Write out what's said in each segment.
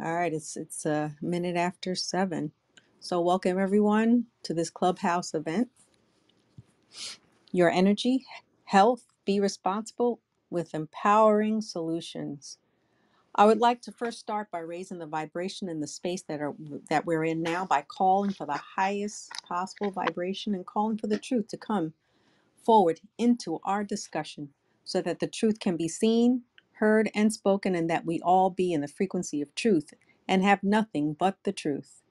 All right, it's a minute after 7. So welcome everyone to this Clubhouse event. Your energy, health, be responsible with empowering solutions. I would like to first start by raising the vibration in the space that we're in now by calling for the highest possible vibration and calling for the truth to come forward into our discussion so that the truth can be seen, heard, and spoken, and that we all be in the frequency of truth and have nothing but the truth.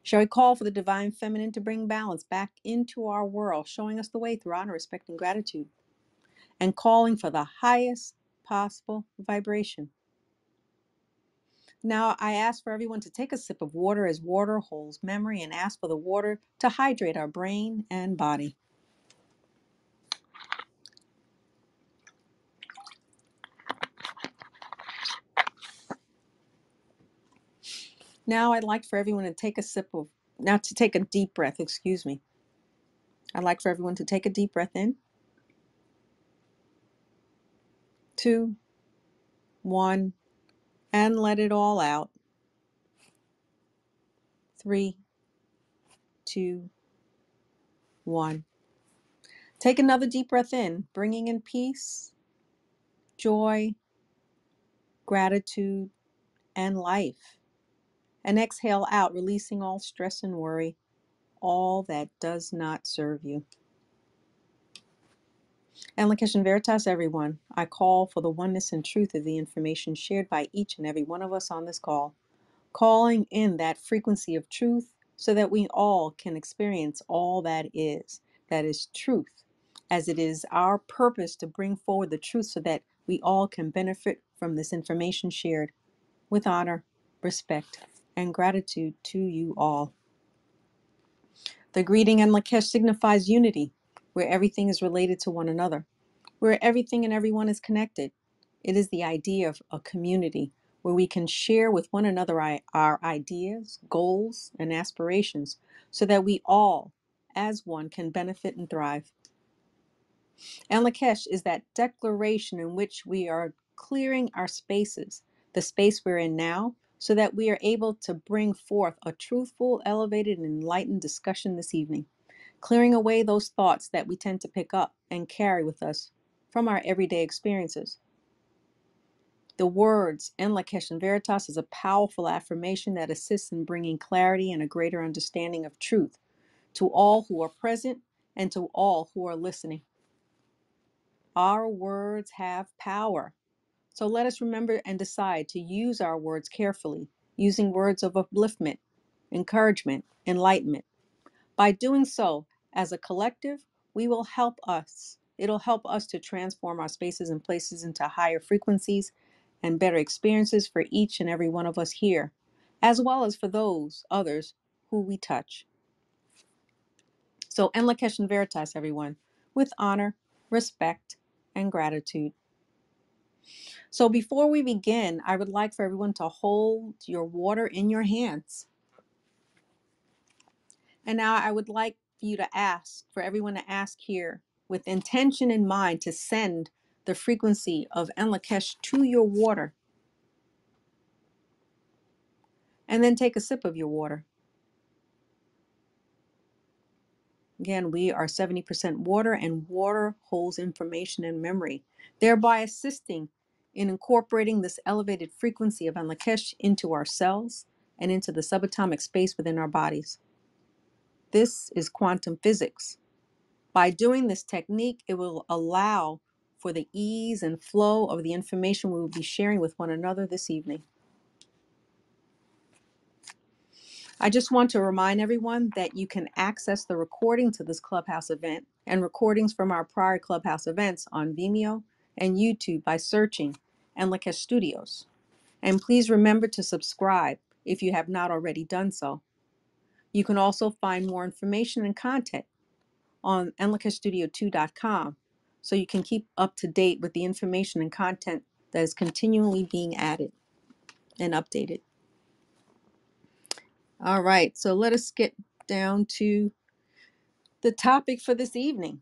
Shall we call for the divine feminine to bring balance back into our world, showing us the way through honor, respect, and gratitude, and calling for the highest possible vibration? Now, I ask for everyone to take a sip of water as water holds memory, and ask for the water to hydrate our brain and body. Now, I'd like for everyone to take a deep breath, excuse me. I'd like for everyone to take a deep breath in. 2, 1, and let it all out. 3, 2, 1. Take another deep breath in, bringing in peace, joy, gratitude, and life. And exhale out, releasing all stress and worry, all that does not serve you. And Lakesh Veritas, everyone, I call for the oneness and truth of the information shared by each and every one of us on this call, calling in that frequency of truth so that we all can experience all that is truth, as it is our purpose to bring forward the truth so that we all can benefit from this information shared with honor, respect, and gratitude to you all. The greeting in Lakesh signifies unity, where everything is related to one another, where everything and everyone is connected. It is the idea of a community where we can share with one another our ideas, goals, and aspirations so that we all, as one, can benefit and thrive. And Lakesh is that declaration in which we are clearing our spaces, the space we're in now, so that we are able to bring forth a truthful, elevated, and enlightened discussion this evening, clearing away those thoughts that we tend to pick up and carry with us from our everyday experiences. The words in Lakesh and Veritas is a powerful affirmation that assists in bringing clarity and a greater understanding of truth to all who are present and to all who are listening. Our words have power. So let us remember and decide to use our words carefully, using words of upliftment, encouragement, enlightenment. By doing so, as a collective, it'll help us to transform our spaces and places into higher frequencies and better experiences for each and every one of us here, as well as for those others who we touch. So, en Lakesh and Veritas, everyone, with honor, respect, and gratitude. So before we begin, I would like for everyone to hold your water in your hands. And now I would like for everyone to ask here with intention in mind to send the frequency of en Lakesh to your water. And then take a sip of your water. Again, we are 70% water, and water holds information and memory, thereby assisting in incorporating this elevated frequency of en Lakesh into our cells and into the subatomic space within our bodies. This is quantum physics. By doing this technique, it will allow for the ease and flow of the information we will be sharing with one another this evening. I just want to remind everyone that you can access the recording to this Clubhouse event and recordings from our prior Clubhouse events on Vimeo and YouTube by searching en Lakesh Studios. And please remember to subscribe if you have not already done so. You can also find more information and content on enlakeshstudio2.com, so you can keep up to date with the information and content that is continually being added and updated. All right, so let us get down to the topic for this evening.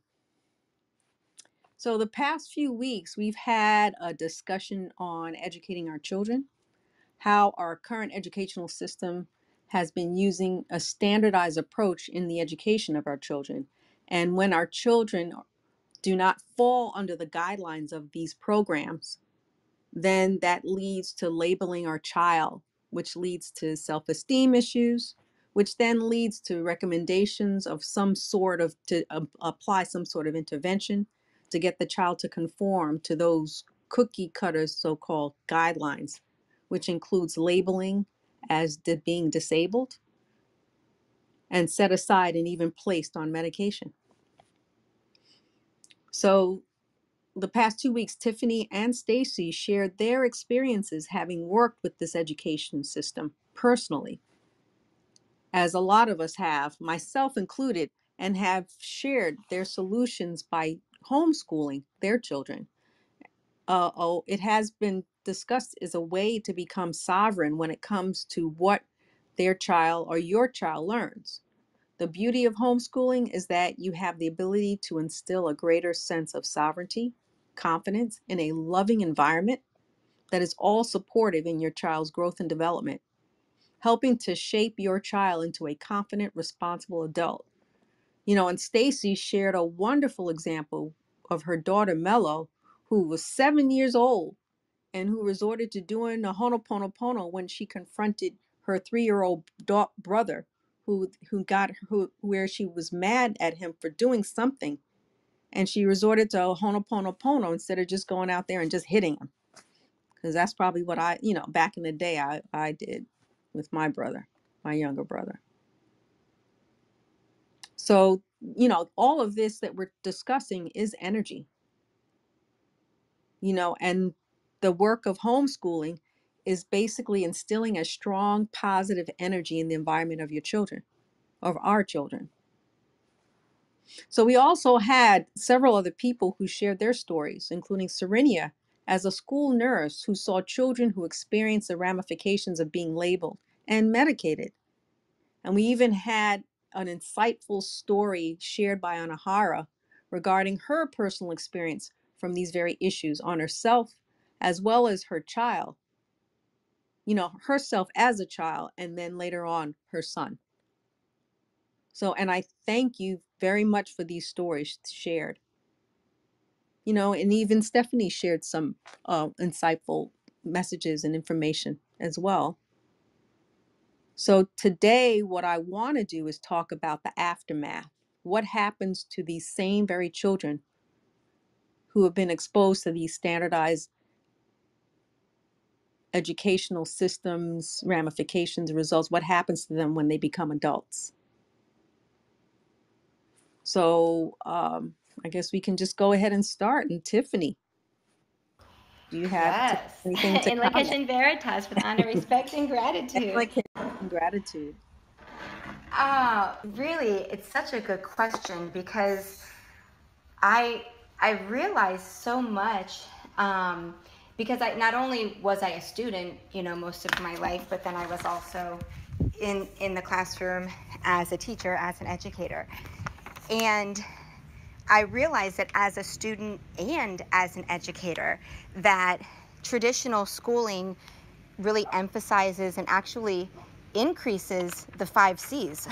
So the past few weeks, we've had a discussion on educating our children, how our current educational system has been using a standardized approach in the education of our children. And when our children do not fall under the guidelines of these programs, then that leads to labeling our child, which leads to self-esteem issues, which then leads to recommendations of some sort of to apply some sort of intervention to get the child to conform to those cookie cutters so-called guidelines, which includes labeling as being disabled and set aside and even placed on medication. So the past 2 weeks, Tiffany and Stacy shared their experiences having worked with this education system personally, as a lot of us have, myself included, and have shared their solutions by homeschooling their children. It has been discussed as a way to become sovereign when it comes to what their child or your child learns. The beauty of homeschooling is that you have the ability to instill a greater sense of sovereignty, confidence in a loving environment that is all supportive in your child's growth and development, helping to shape your child into a confident, responsible adult. And Stacy shared a wonderful example of her daughter Mello, who was 7 years old and who resorted to doing a honoponopono when she confronted her 3-year-old brother, where she was mad at him for doing something, and she resorted to a honoponopono instead of just going out there and just hitting him, because that's probably what back in the day I did with my brother, my younger brother. So all of this that we're discussing is energy, and the work of homeschooling is basically instilling a strong positive energy in the environment of your children, of our children. So we also had several other people who shared their stories, including Serenia as a school nurse who saw children who experienced the ramifications of being labeled and medicated. And we even had an insightful story shared by Anahara regarding her personal experience from these very issues on herself as well as her child, herself as a child, and then later on her son. So, and I thank you very much for these stories shared. And even Stephanie shared some insightful messages and information as well. So today, what I want to do is talk about the aftermath. What happens to these same very children who have been exposed to these standardized educational systems, ramifications, results? What happens to them when they become adults? So I guess we can just go ahead and start. And Tiffany, do you have Yes. anything to In comment? Lakesh Veritas with honor, respect, and gratitude. And gratitude. Really, it's such a good question because I I realized so much because I not only was I a student, most of my life, but then I was also in the classroom as a teacher, as an educator, and I realized that as a student and as an educator, that traditional schooling really emphasizes and actually increases the 5 C's.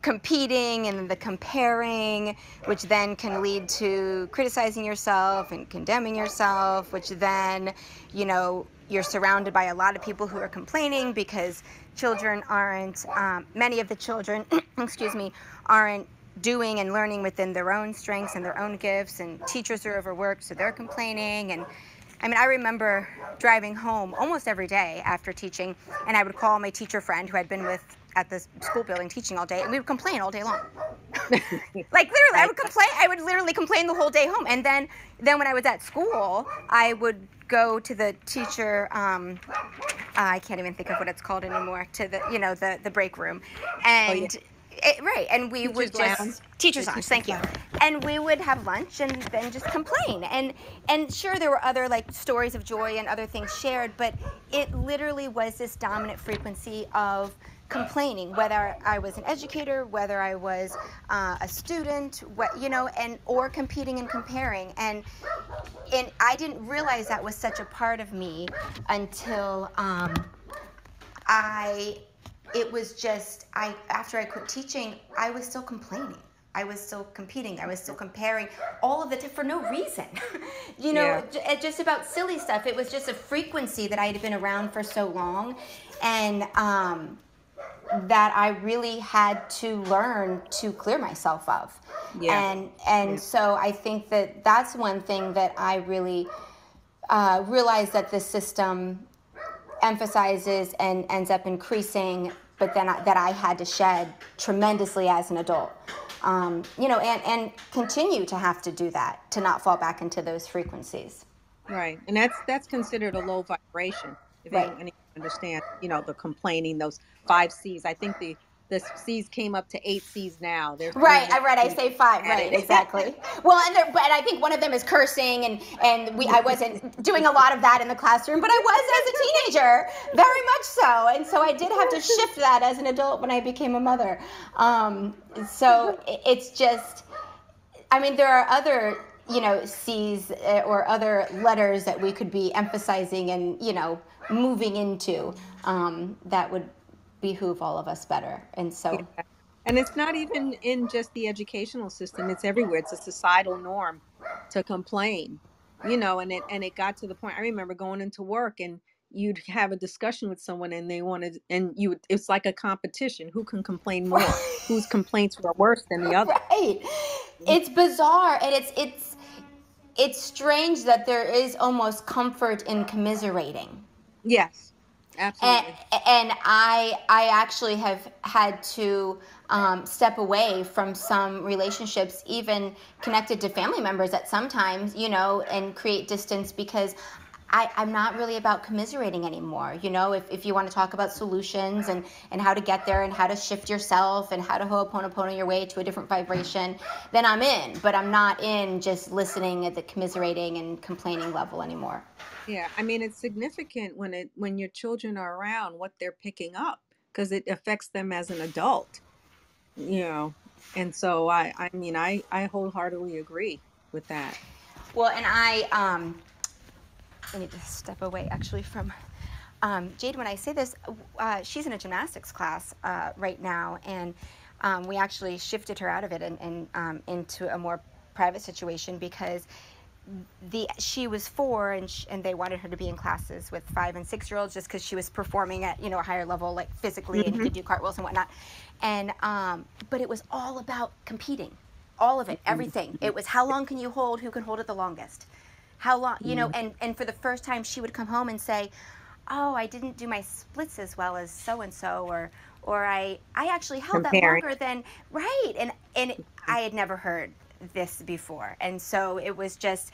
Competing and the comparing, which then can lead to criticizing yourself and condemning yourself, which then, you're surrounded by a lot of people who are complaining because children aren't, many of the children, excuse me, aren't doing and learning within their own strengths and their own gifts, and teachers are overworked, so they're complaining. And I remember driving home almost every day after teaching, and I would call my teacher friend who I'd been with at the school building teaching all day, and we would complain all day long. Like literally, I would literally complain the whole day home. And then when I was at school, I would go to the teacher, I can't even think of what it's called anymore, to the break room. And right, and we would just teacher's lounge. Thank you. And we would have lunch and then just complain. And sure, there were other stories of joy and other things shared, but it literally was this dominant frequency of complaining, whether I was an educator, whether I was a student, or competing and comparing. And and I didn't realize that was such a part of me until after I quit teaching, I was still complaining. I was still competing. I was still comparing all of the for no reason. Yeah. Just about silly stuff. It was just a frequency that I had been around for so long, and that I really had to learn to clear myself of. Yeah. And so I think that that's one thing that I really realized that the system emphasizes and ends up increasing, but then that I had to shed tremendously as an adult. And continue to have to do that, to not fall back into those frequencies. Right. And that's considered a low vibration. If Right. anyone understands, the complaining, those 5 C's. I think the C's came up to 8 C's now. They're Right, just I say 5. at Right, it. exactly. Well, but I think one of them is cursing, and I wasn't doing a lot of that in the classroom, but I was as a teenager, very much so, and so I did have to shift that as an adult when I became a mother. So it's just, I mean, there are other C's or other letters that we could be emphasizing and moving into that would behoove all of us better, and so. Yeah. And it's not even in just the educational system, it's everywhere. It's a societal norm to complain, and it got to the point. I remember going into work and you'd have a discussion with someone and it's like a competition. Who can complain more? Whose complaints were worse than the other? Right. It's bizarre, and it's strange that there is almost comfort in commiserating. Yes, And, absolutely. and I actually have had to step away from some relationships, even connected to family members at sometimes, and create distance because I'm not really about commiserating anymore. If you want to talk about solutions and how to get there and how to shift yourself and how to ho'oponopono your way to a different vibration, then I'm in. But I'm not in just listening at the commiserating and complaining level anymore. Yeah, I mean it's significant when your children are around what they're picking up because it affects them as an adult, you know. And so I wholeheartedly agree with that. Well, and I need to step away actually from Jade. When I say this, she's in a gymnastics class right now, and we actually shifted her out of it and into a more private situation because she was 4 and they wanted her to be in classes with 5 and 6-year-olds just because she was performing at a higher level, like physically, and could do cartwheels and whatnot. And but it was all about competing, all of it, everything. It was how long can you hold, who can hold it the longest, how long, and for the first time she would come home and say, oh, I didn't do my splits as well as so and so, or I actually held that Comparing. longer than right, and I had never heard this before, and so it was just,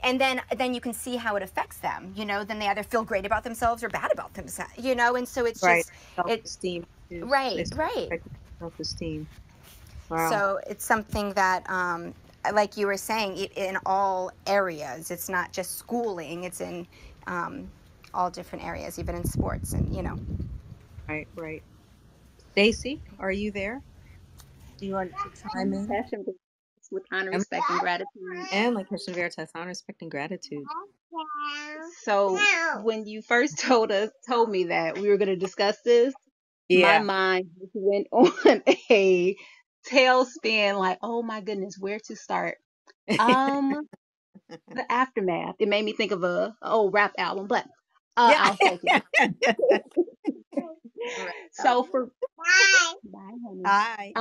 and then you can see how it affects them. Then they either feel great about themselves or bad about themselves. And so it's Right. just Self-esteem too. They right, start right. affecting self-esteem. Wow. So it's something that, like you were saying, in all areas. It's not just schooling. It's in all different areas, even in sports, and. Right, right. Stacy, are you there? Do you want to chime in? Passion with honor, And, respect, and gratitude. and like Christian Veritas, honor, respect, and gratitude. So when you first told me that we were going to discuss this, my Yeah. mind just went on a tailspin. Like, oh my goodness, where to start? The aftermath. It made me think of a old rap album, but Yeah. I'll focus. Right. So for bye, honey. Hi.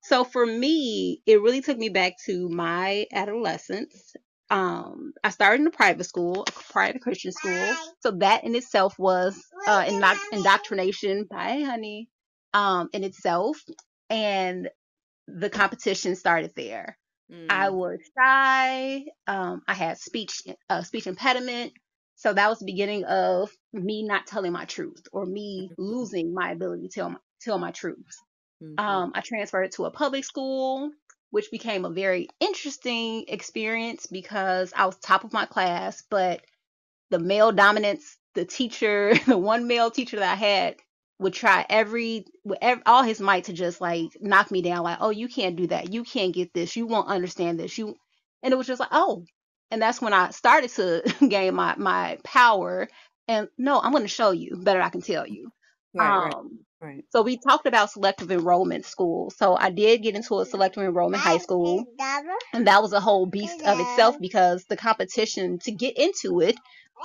So for me, it really took me back to my adolescence. I started in a private school, a private Christian school. So that in itself was indoctrination. Bye, honey. In itself, and the competition started there. I was shy. I had speech impediment. So that was the beginning of me not telling my truth or me losing my ability to tell my truth. I transferred to a public school, which became a very interesting experience because I was top of my class, but the male dominance, the teacher, the one male teacher that I had would try all his might to just like knock me down. Like, oh, you can't do that. You can't get this. You won't understand this. And it was just like, oh, and that's when I started to gain my power. And no, I'm going to show you better. I can tell you. Right, right, right. So we talked about selective enrollment school. So I did get into a selective enrollment high school, and that was a whole beast of itself because the competition to get into it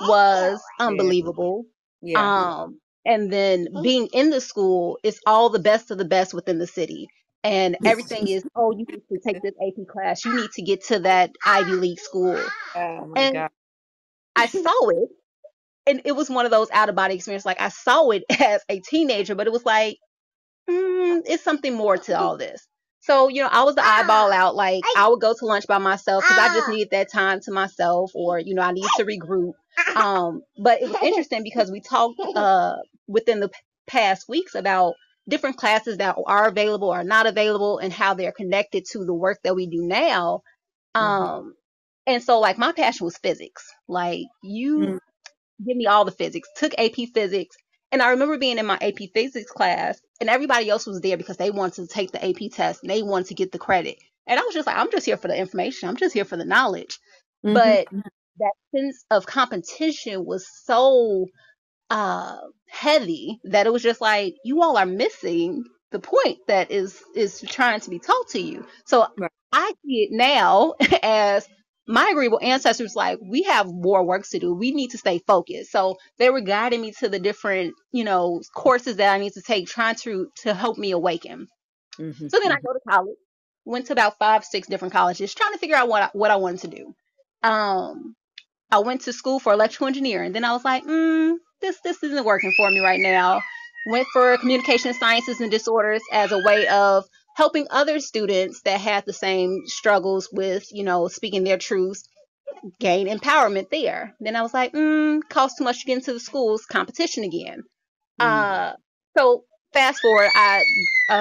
was Yeah, unbelievable. yeah. And then being in the school is all the best of the best within the city. And everything is, oh, you need to take this AP class. You need to get to that Ivy League school. Oh my And God. I saw it, and it was one of those out of body experiences. Like I saw it as a teenager, but it was like, it's something more to all this. So, I was the eyeball out. Like I would go to lunch by myself because I just needed that time to myself, or, I needed to regroup. But it was interesting because we talked within the past weeks about different classes that are available or not available and how they're connected to the work that we do now. Mm-hmm. And so like my passion was physics. Like you give me all the physics, took AP physics. And I remember being in my AP physics class and everybody else was there because they wanted to take the AP test and they wanted to get the credit. And I was just like, I'm just here for the information. I'm just here for the knowledge. But Mm-hmm. that sense of competition was so heavy that it was just like, you all are missing the point that is trying to be taught to you. So Right. I see it now as my agreeable ancestors, like, we have more work to do. We need to stay focused. So they were guiding me to the different, courses that I need to take, trying to help me awaken. Mm-hmm. So then I Mm-hmm. go to college, went to about 5, 6 different colleges, trying to figure out what I wanted to do. I went to school for electrical engineering. Then I was like, this isn't working for me right now. Went for communication sciences and disorders as a way of helping other students that had the same struggles with, speaking their truths, gain empowerment there. Then I was like, costs too much to get into the schools, competition again. Uh, so fast forward, I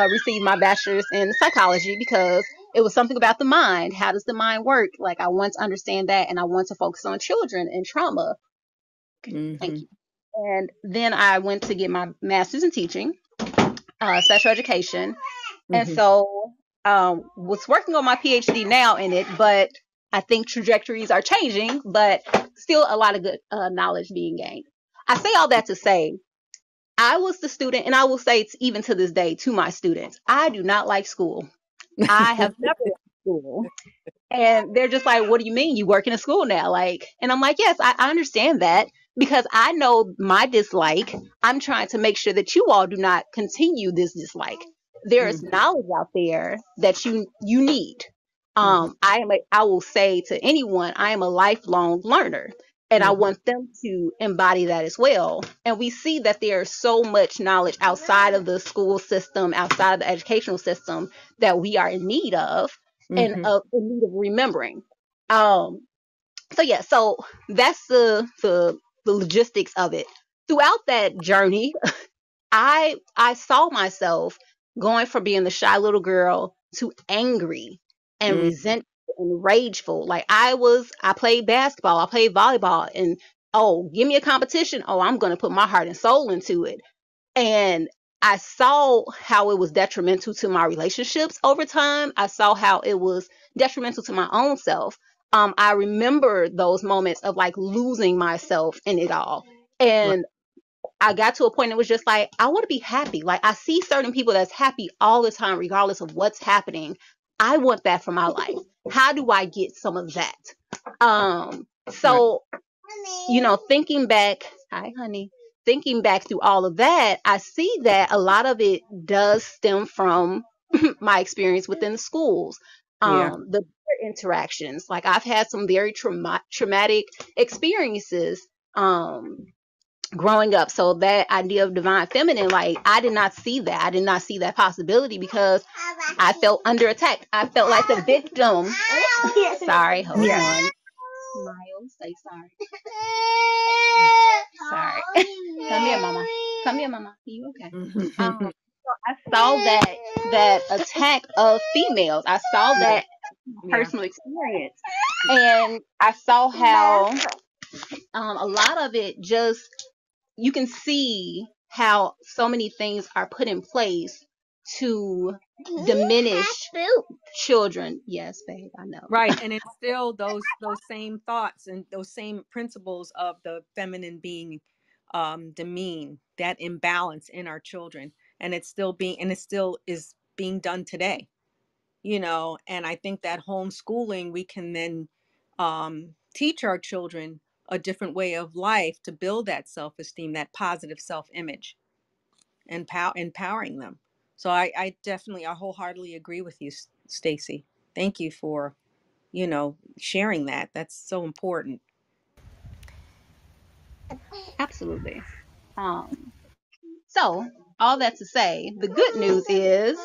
received my bachelor's in psychology because it was something about the mind. How does the mind work? Like I want to understand that, and I want to focus on children and trauma. Mm-hmm. Thank you. And then I went to get my master's in teaching, special education, and Mm-hmm. so was working on my PhD now in it, but I think trajectories are changing, but still a lot of good knowledge being gained. I say all that to say I was the student, and I will say it's even to this day to my students, I do not like school. I have never liked school. And they're just like, what do you mean? You work in a school now? Like, and I'm like, yes, I understand that because I know my dislike. I'm trying to make sure that you all do not continue this dislike. There is Mm-hmm. knowledge out there that you need. Mm-hmm. I will say to anyone, I am a lifelong learner, and I Mm-hmm. want them to embody that as well. And we see that there's so much knowledge outside of the school system, outside of the educational system that we are in need of and Mm-hmm. in need of remembering. So that's the logistics of it. Throughout that journey, I saw myself going from being the shy little girl to angry and Mm-hmm. resentful and rageful. Like I played basketball, I played volleyball, and oh, give me a competition. Oh, I'm gonna put my heart and soul into it. And I saw how it was detrimental to my relationships over time. I saw how it was detrimental to my own self. I remember those moments of like losing myself in it all. Right. And I got to a point, it was just like, I want to be happy. Like I see certain people that's happy all the time, regardless of what's happening. I want that for my life. How do I get some of that? Right. So, thinking back, hi, honey, thinking back through all of that, I see that a lot of it does stem from my experience within the schools. Yeah. The interactions, like I've had some very traumatic experiences. Growing up. So that idea of divine feminine, like I did not see that. I did not see that possibility because I felt under attack. I felt like the victim. Sorry, hold Yeah. on. Miles, say sorry. Sorry. Come here, mama. Come here, mama. Are you okay? Mm-hmm. So I saw that attack of females. I saw Yeah. that Yeah. personal experience, and I saw how a lot of it just you can see how so many things are put in place to diminish children. Yes, babe, I know. Right. And it's still those same thoughts and those same principles of the feminine being demeaned, that imbalance in our children. And it still is being done today, and I think that homeschooling, we can then teach our children a different way of life to build that self-esteem, that positive self-image, and empowering them. So I wholeheartedly agree with you, Stacy. Thank you for sharing that. That's so important. Absolutely. Um, so all that to say, the good news is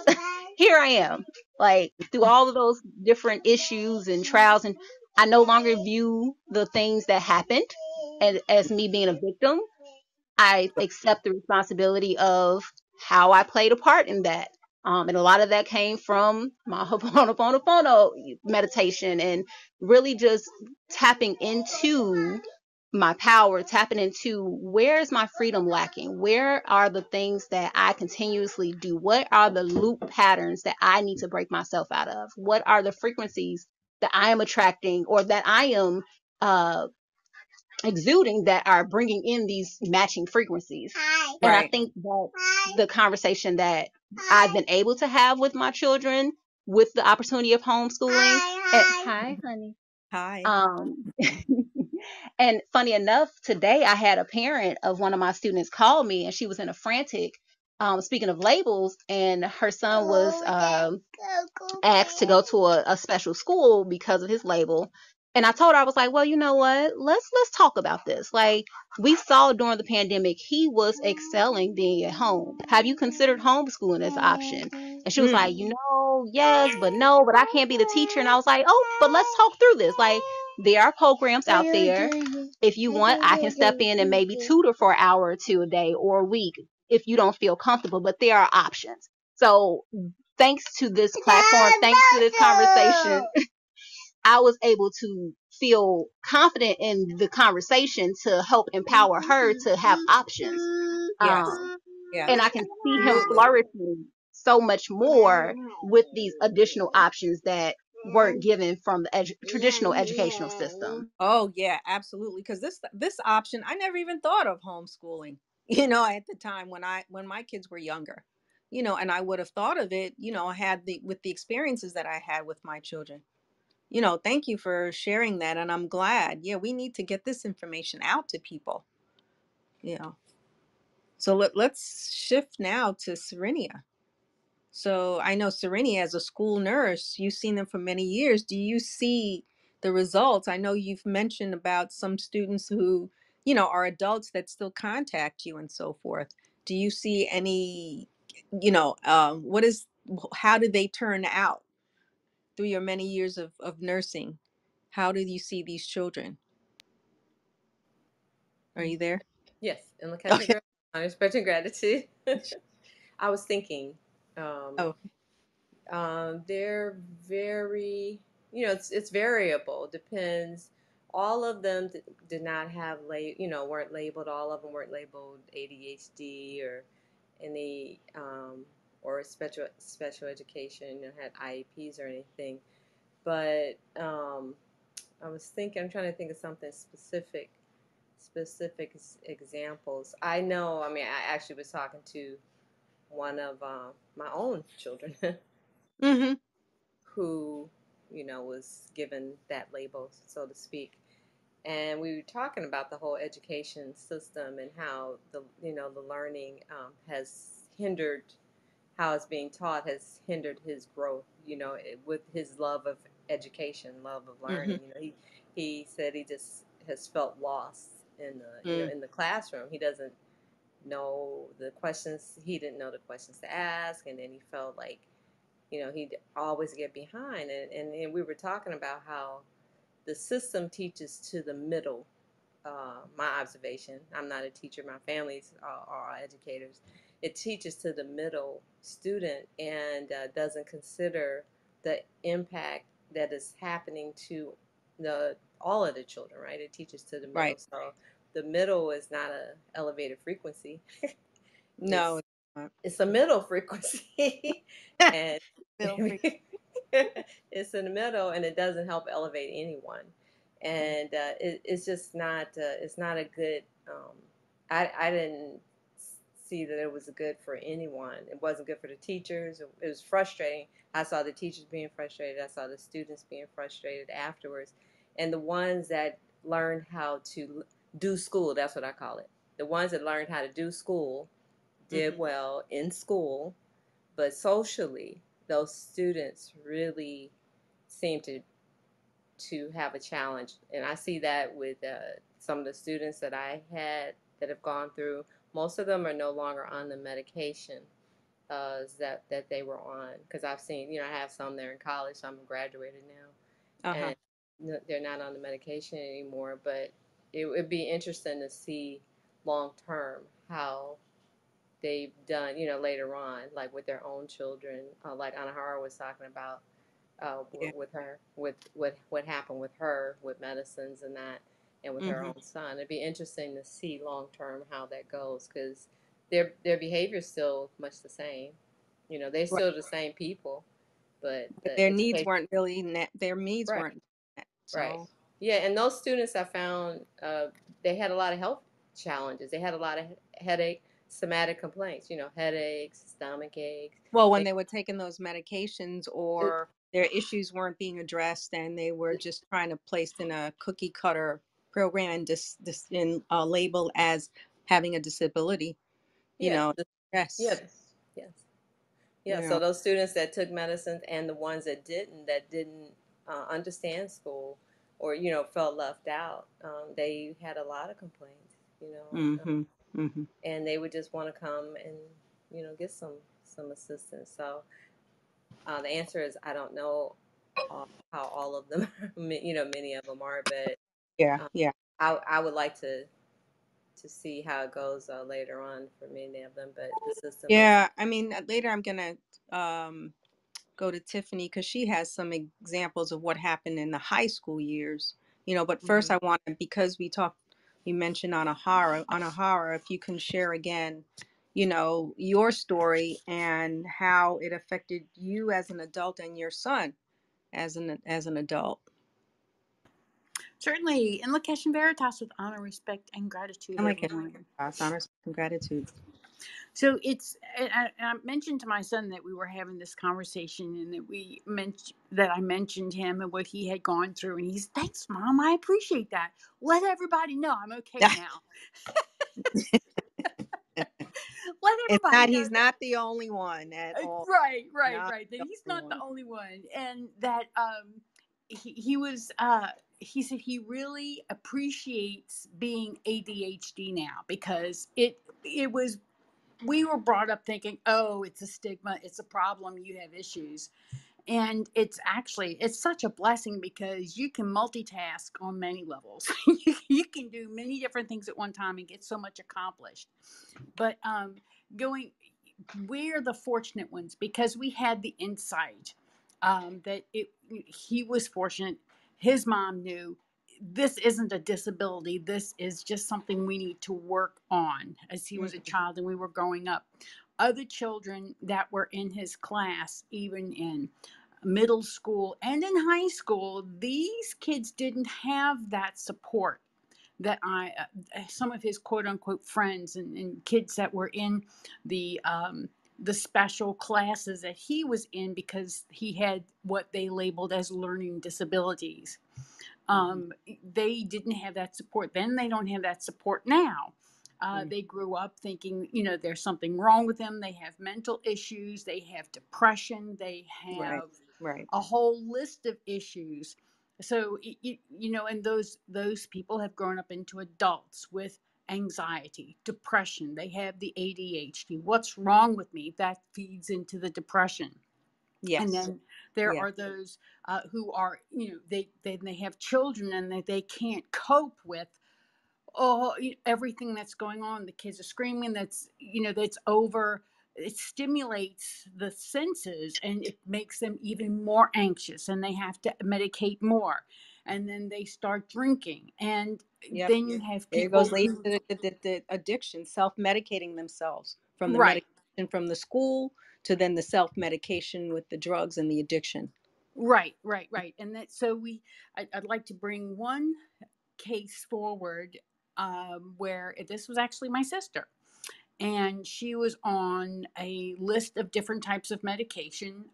here I am. Like through all of those different issues and trials, and I no longer view the things that happened as me being a victim. I accept the responsibility of how I played a part in that. And a lot of that came from my Ho'oponopono meditation and really just tapping into my power, tapping into where is my freedom lacking? Where are the things that I continuously do? What are the loop patterns that I need to break myself out of? What are the frequencies that I am attracting or that I am uh, exuding that are bringing in these matching frequencies? And I Right. think that the conversation that I've been able to have with my children with the opportunity of homeschooling. Hi, honey. Hi. Um, and funny enough, today I had a parent of one of my students call me, and she was in a frantic. Speaking of labels, and her son was asked to go to a special school because of his label. And I told her, I was like, well, you know what? Let's talk about this. Like we saw during the pandemic, he was excelling being at home. Have you considered homeschooling as an option? And she was Mm. like, yes, but no, but I can't be the teacher. And I was like, oh, but let's talk through this. Like there are programs out there. If you want, I can step in and maybe tutor for an hour or two a day or a week if you don't feel comfortable, but there are options. So thanks to this platform, thanks to this conversation, I was able to feel confident in the conversation to help empower her to have options. Yes. And Yes. I can see him Absolutely. flourishing so much more with these additional options that weren't given from the traditional educational system. Oh yeah, absolutely. Because this option, I never even thought of homeschooling. At the time when my kids were younger, and I would have thought of it. I had with the experiences that I had with my children. Thank you for sharing that, and I'm glad. Yeah, we need to get this information out to people. You know, so let's shift now to Serenia. So I know Serenia, as a school nurse, you've seen them for many years. Do you see the results? I know you've mentioned about some students who, are adults that still contact you and so forth. Do you see any, how do they turn out through your many years of nursing? How do you see these children? Are you there? Yes, and the catching Okay. girl, unexpected gratitude. I was thinking, um, Oh, they're very, it's variable. Depends. All of them did not have weren't labeled. All of them weren't labeled ADHD or any or special education. Had IEPs or anything. But I was thinking. I'm trying to think of something specific examples. I know. I mean, I actually was talking to one of my own children mm-hmm. who, was given that label, so to speak. And we were talking about the whole education system and how the learning has hindered, how it's being taught has hindered his growth. With his love of education, love of Mm-hmm. learning. He said he just has felt lost in the Mm. in the classroom. He doesn't know the questions. He didn't know the questions to ask, and then he felt like he'd always get behind. And we were talking about how the system teaches to the middle. My observation, I'm not a teacher, my family's are educators. It teaches to the middle student and doesn't consider the impact that is happening to all of the children, right? It teaches to the middle. Right. So the middle is not a elevated frequency. No, It's it's it's a middle frequency, and Middle frequency. it's in the middle, and it doesn't help elevate anyone, and it's just not. It's not a good. I didn't see that it was good for anyone. It wasn't good for the teachers. It was frustrating. I saw the teachers being frustrated. I saw the students being frustrated afterwards, and the ones that learned how to do school. That's what I call it. The ones that learned how to do school did well in school, but socially, those students really seem to have a challenge. And I see that with some of the students that I had that have gone through. Most of them are no longer on the medication that they were on. Because I've seen, I have some there in college. Some graduated now, Uh-huh. and they're not on the medication anymore. But it would be interesting to see long term how they've done, later on, like with their own children, like Anahara was talking about, Yeah. with her, with what happened with her with medicines and that, and with her own son. It'd be interesting to see long term how that goes, because their behavior is still much the same. They're Right. still the same people, but But the their needs education, weren't really their needs right, weren't met. right, So yeah. And those students I found, they had a lot of health challenges. They had a lot of headache, somatic complaints. Headaches, stomach aches. well, when They, they were taking those medications or their issues weren't being addressed and they were just trying to place in a cookie cutter program and labeled as having a disability, you yeah, know, yeah, yes, yes. you Yeah, so know, those students that took medicines and the ones that didn't understand school, or felt left out, they had a lot of complaints, mm-hmm, mm-hmm. and they would just want to come and get some assistance. So the answer is I don't know how all of them, many of them are, but Yeah, um, yeah. I would like to see how it goes later on for many of them, but the system is. Yeah, I mean, later I'm gonna um go to Tiffany because she has some examples of what happened in the high school years. But first Mhm. I want to, because we mentioned Anahara, if you can share again, your story and how it affected you as an adult and your son as an adult. Certainly, in Lakesh and Veritas with honor, respect, and gratitude, And like it, everyone. honors and gratitude. So I mentioned to my son that we were having this conversation and that I mentioned him and what he had gone through. And he's, thanks, Mom. I appreciate that. Let everybody know I'm okay now. Let It's everybody not. know He's that. not the only one at all. Right. Not That the he's only not the one. only one. And that he was he said he really appreciates being ADHD now because it was we were brought up thinking, oh, it's a stigma, it's a problem, you have issues. And it's such a blessing because you can multitask on many levels. You can do many different things at one time and get so much accomplished. But going we're the fortunate ones because we had the insight that he was fortunate. His mom knew this isn't a disability. This is just something we need to work on as he was a child and we were growing up. Other children that were in his class, even in middle school and in high school, these kids didn't have that support that some of his quote unquote friends and kids that were in the special classes that he was in because he had what they labeled as learning disabilities. They didn't have that support then. They don't have that support now. They grew up thinking, there's something wrong with them. They have mental issues. They have depression. They Right. have Right. a whole list of issues. So, and those people have grown up into adults with anxiety, depression. They have the ADHD. What's wrong with me? That feeds into the depression. And Yes. then there Yeah. are those who are, they have children and they can't cope with everything that's going on. The kids are screaming. That's over. It stimulates the senses and it makes them even more anxious and they have to medicate more. And then they start drinking. And Yep. then you have There people goes leading who, to the addiction, self-medicating themselves from the right, medication. transition from the school to then the self-medication with the drugs and the addiction. Right. And that, so I'd like to bring one case forward where this was actually my sister. And she was on a list of different types of medication,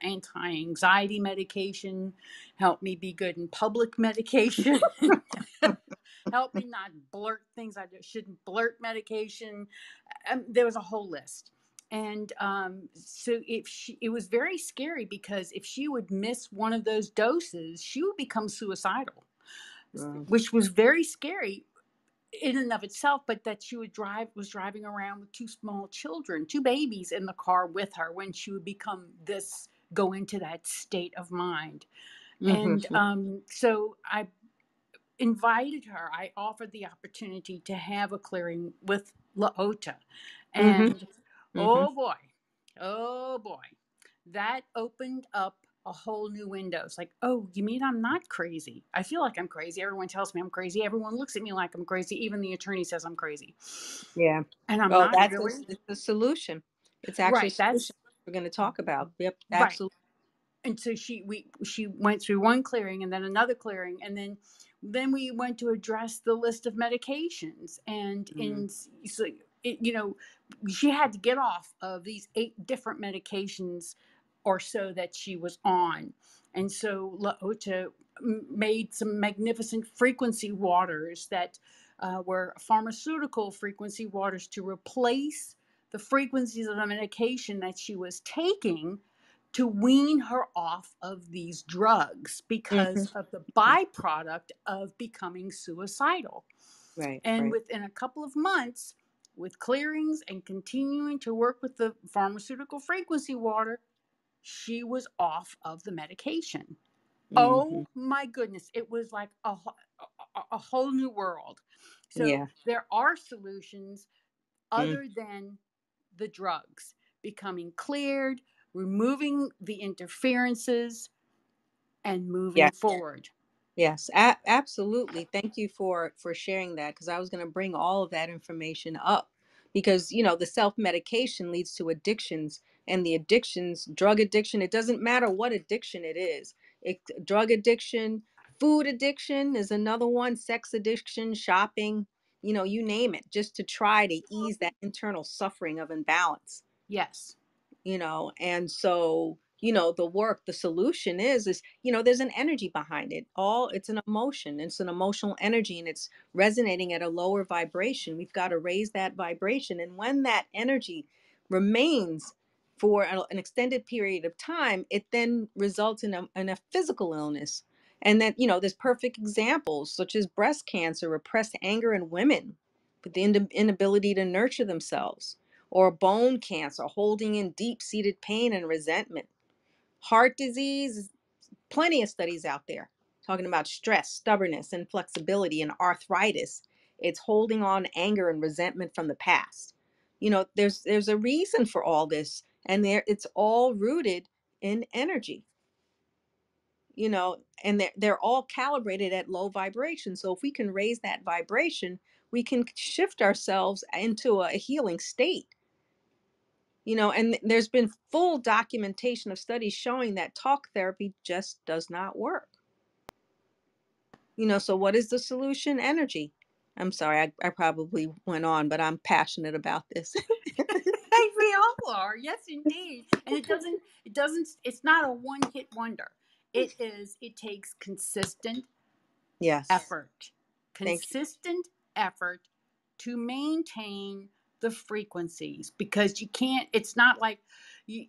anti-anxiety medication, help me be good in public medication, help me not blurt things I shouldn't blurt medication. There was a whole list. And so it was very scary, because if she would miss one of those doses, she would become suicidal, which was very scary in and of itself. But that she was driving around with two small children, two babies in the car with her, when she would go into that state of mind. And so I invited her. I offered the opportunity to have a clearing with Laota. And oh boy, that opened up a whole new window. It's like, oh, you mean I'm not crazy? I feel like I'm crazy. Everyone tells me I'm crazy. Everyone looks at me like I'm crazy. Even the attorney says I'm crazy. Yeah. And I'm Well, not that's really. it's the solution. It's actually a solution we're going to talk about. Yep, absolutely. Right. And so she went through one clearing and then another clearing, and then we went to address the list of medications. And so she had to get off of these 8 different medications or so that she was on. And so Laota made some magnificent frequency waters that were pharmaceutical frequency waters to replace the frequencies of the medication that she was taking, to wean her off of these drugs because of the byproduct of becoming suicidal. Right. And within a couple of months, with clearings and continuing to work with the pharmaceutical frequency water, she was off of the medication. Oh my goodness. It was like a whole new world. So there are solutions other than the drugs. Becoming cleared, removing the interferences, and moving forward. Yes, absolutely. Thank you for sharing that, because I was going to bring all of that information up, because the self-medication leads to addictions, and the addictions, drug addiction, it doesn't matter what addiction it is. Drug addiction, food addiction is another one, sex addiction, shopping, you name it, just to try to ease that internal suffering of imbalance. Yes. And so the solution is there's an energy behind it all. It's an emotion, it's an emotional energy, and it's resonating at a lower vibration. We've got to raise that vibration, and when that energy remains for an extended period of time, it then results in a physical illness. And that there's perfect examples such as breast cancer, repressed anger in women with the inability to nurture themselves, or bone cancer, holding in deep-seated pain and resentment. Heart disease, plenty of studies out there talking about stress, stubbornness, inflexibility, and arthritis. It's holding on anger and resentment from the past. There's a reason for all this, and it's all rooted in energy. And they're all calibrated at low vibration. So if we can raise that vibration, we can shift ourselves into a healing state. And there's been full documentation of studies showing that talk therapy just does not work. So what is the solution? Energy. I'm sorry, I probably went on, but I'm passionate about this. We all are. Yes, indeed. And it's not a one-hit wonder. It takes consistent effort. Consistent effort to maintain the frequencies, because you can't, it's not like you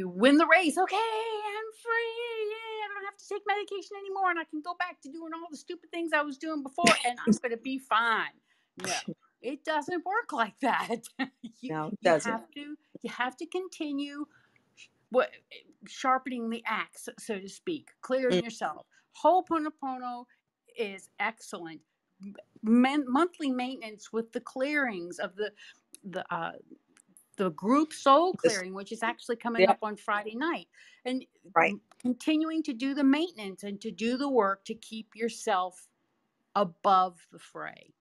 win the race. Okay, I'm free. Yay, I don't have to take medication anymore, and I can go back to doing all the stupid things I was doing before, and I'm going to be fine. No, it doesn't work like that. No, it doesn't. You have to continue sharpening the axe, so to speak, clearing yourself. Ho'oponopono is excellent. Monthly maintenance with the clearings of the group soul clearing, which is actually coming up on Friday night, and continuing to do the maintenance and to do the work to keep yourself above the fray.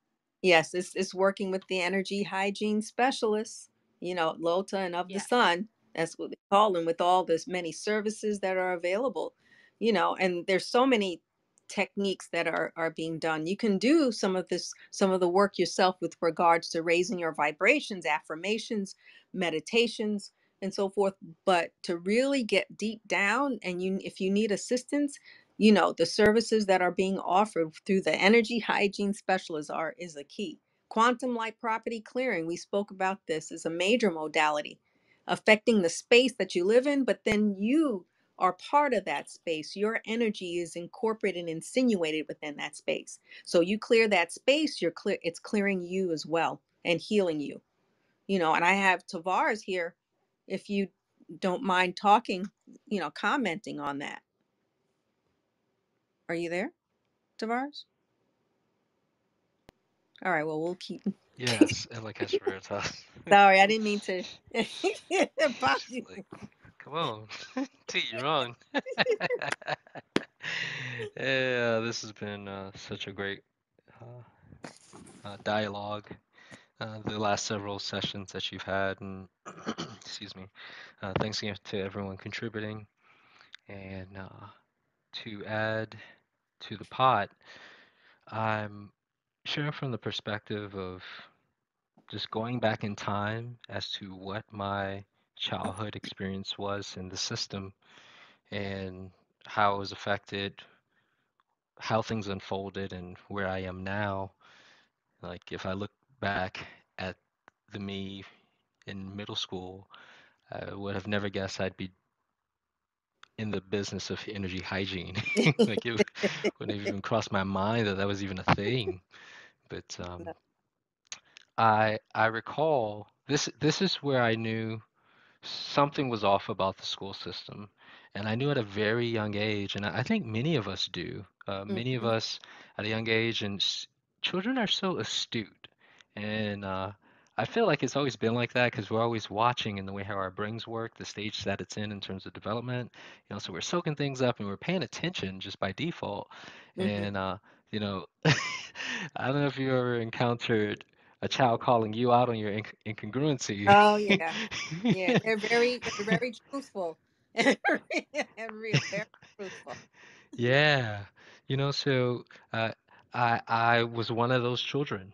Yes, it's working with the energy hygiene specialists. Lota and of the Yeah. sun. That's what they call them, with all this many services that are available, and there's so many techniques that are being done. You can do some of the work yourself with regards to raising your vibrations, affirmations, meditations, and so forth. But to really get deep down, and if you need assistance, the services that are being offered through the energy hygiene specialists is a key. Quantum light property clearing, we spoke about this, is a major modality affecting the space that you live in, but then you are part of that space. Your energy is incorporated and insinuated within that space. So you clear that space, it's clearing you as well and healing you. And I have Tavares here, if you don't mind talking, commenting on that. Are you there, Tavares? All right, well, we'll keep. Yes, Ella Veritas. Sorry, I didn't mean to bother She's you. like, come on, T, you're on. Yeah, this has been such a great dialogue. The last several sessions that you've had, and excuse me, thanks again to everyone contributing. And to add to the pot, I'm sharing from the perspective of just going back in time as to what my childhood experience was in the system and how it was affected, how things unfolded, and where I am now. Like, if I look back at the me in middle school, I would have never guessed I'd be in the business of energy hygiene. Like, it wouldn't have even crossed my mind that that was even a thing. But I recall this is where I knew something was off about the school system. And I knew at a very young age, and I think many of us do, many of Mhm. us at a young age, and children are so astute. And I feel like it's always been like that because we're always watching in the way how our brains work, the stage that it's in terms of development. So we're soaking things up and we're paying attention just by default. Mhm. And, you know, I don't know if you ever encountered a child calling you out on your incongruency. Oh yeah, yeah. They're very truthful and real, very truthful. Yeah, so uh, I was one of those children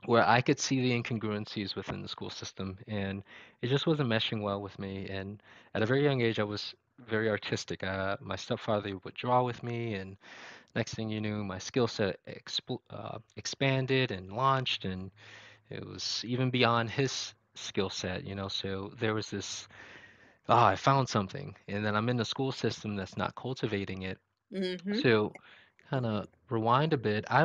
where I could see the incongruencies within the school system, and it just wasn't meshing well with me. And at a very young age, I was very artistic. My stepfather would draw with me, and next thing you knew, my skill set expanded and launched, and it was even beyond his skill set. So there was this, I found something, and then I'm in the school system that's not cultivating it. Mm-hmm. So kind of rewind a bit. I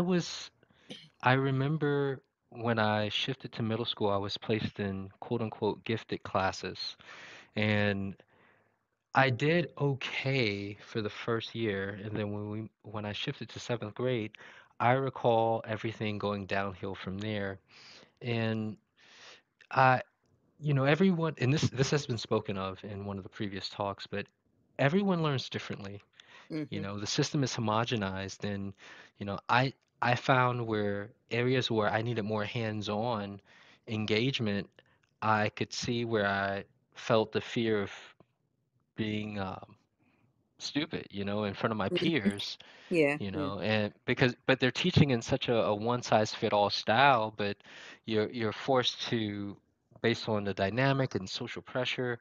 remember when I shifted to middle school, I was placed in quote unquote gifted classes. And I did okay for the first year. And then when I shifted to seventh grade, I recall everything going downhill from there. And I, everyone, and this has been spoken of in one of the previous talks, but everyone learns differently. Mm-hmm. The system is homogenized, and I found where areas where I needed more hands-on engagement, I could see where I felt the fear of being stupid, in front of my Mm-hmm. peers, Yeah, yeah. and but they're teaching in such a one-size-fit-all style, but you're forced to, based on the dynamic and social pressure,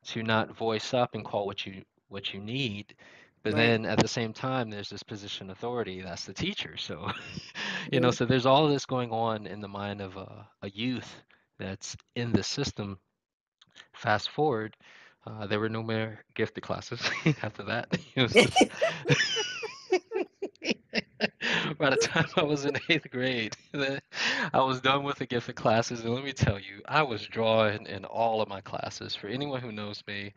to not voice up and call what you need. But Right. then at the same time, there's this position of authority that's the teacher. So, Mm. so there's all of this going on in the mind of a youth that's in the system. Fast forward, there were no more gifted classes after that. It was just by the time I was in eighth grade, I was done with the gifted classes, and let me tell you, I was drawing in all of my classes. For anyone who knows me,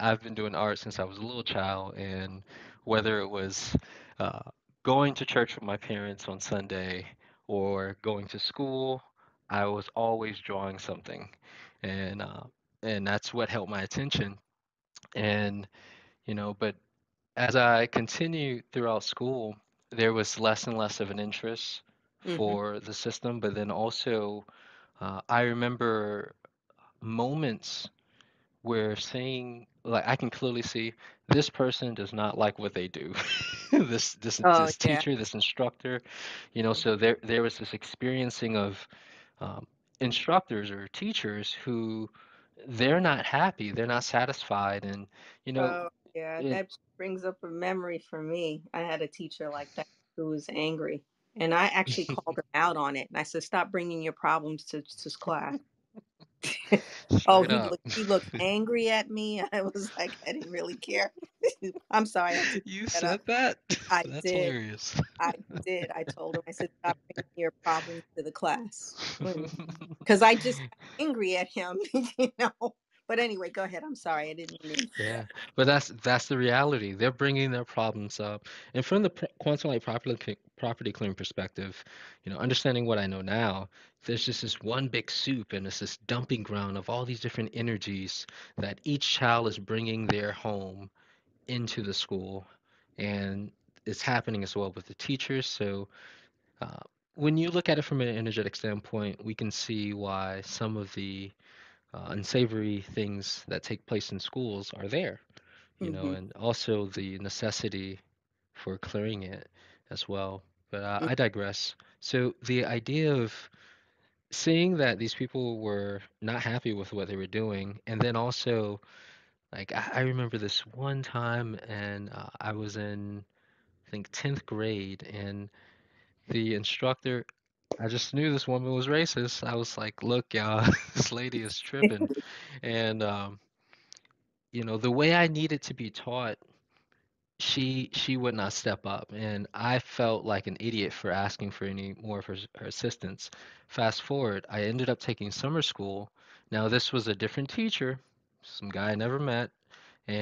I've been doing art since I was a little child, and whether it was uh, going to church with my parents on Sunday or going to school, I was always drawing something, and uh, and that's what held my attention. And but as I continued throughout school, there was less and less of an interest Mm-hmm. for the system, but then also I remember moments where saying, like, I can clearly see this person does not like what they do. Oh This yeah. teacher, this instructor, so there was this experiencing of um, instructors or teachers who they're not happy, they're not satisfied, and you know Oh yeah. it. That brings up a memory for me. I had a teacher like that who was angry, and I actually called him out on it. And I said, "Stop bringing your problems to class." Oh, Straight he up. looked angry at me. I was like, I didn't really care. I'm sorry, I had to You that up. said that? I That's did. hilarious. I did. I told him. I said, "Stop bringing your problems to the class," because I just got angry at him, you know. But anyway, go ahead. I'm sorry. I didn't mean to say Yeah, that. but that's the reality. They're bringing their problems up, and from the quantum light property claim perspective, understanding what I know now, there's just this one big soup, and it's this dumping ground of all these different energies that each child is bringing their home into the school, and it's happening as well with the teachers. So uh, when you look at it from an energetic standpoint, we can see why some of the unsavory things that take place in schools are there, Hmm. and also the necessity for clearing it as well. But I digress. So the idea of seeing that these people were not happy with what they were doing, and then also, like, I remember this one time, and I was in, I think, 10th grade, and the instructor, I just knew this woman was racist. I was like, look, y'all, this lady is tripping. And, the way I needed to be taught, she would not step up, and I felt like an idiot for asking for any more of her assistance. Fast forward, I ended up taking summer school. Now this was a different teacher, some guy I never met,